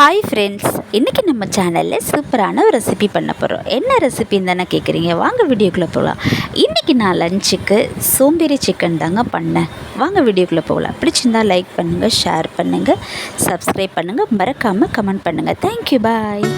Hi friends, இன்றைக்கி நம்ம சேனலில் சூப்பரான ஒரு ரெசிபி பண்ண போகிறோம். என்ன ரெசிபின்னு தானே கேட்குறீங்க? வாங்க வீடியோக்குள்ளே போகலாம். இன்றைக்கி நான் லஞ்சுக்கு சோம்பேறி சிக்கன் தாங்க பண்ணேன். வாங்க வீடியோக்குள்ளே போகலாம். பிடிச்சிருந்தால் லைக் பண்ணுங்கள், ஷேர் பண்ணுங்கள், சப்ஸ்கிரைப் பண்ணுங்கள், மறக்காமல் கமெண்ட் பண்ணுங்கள். தேங்க்யூ, பாய்.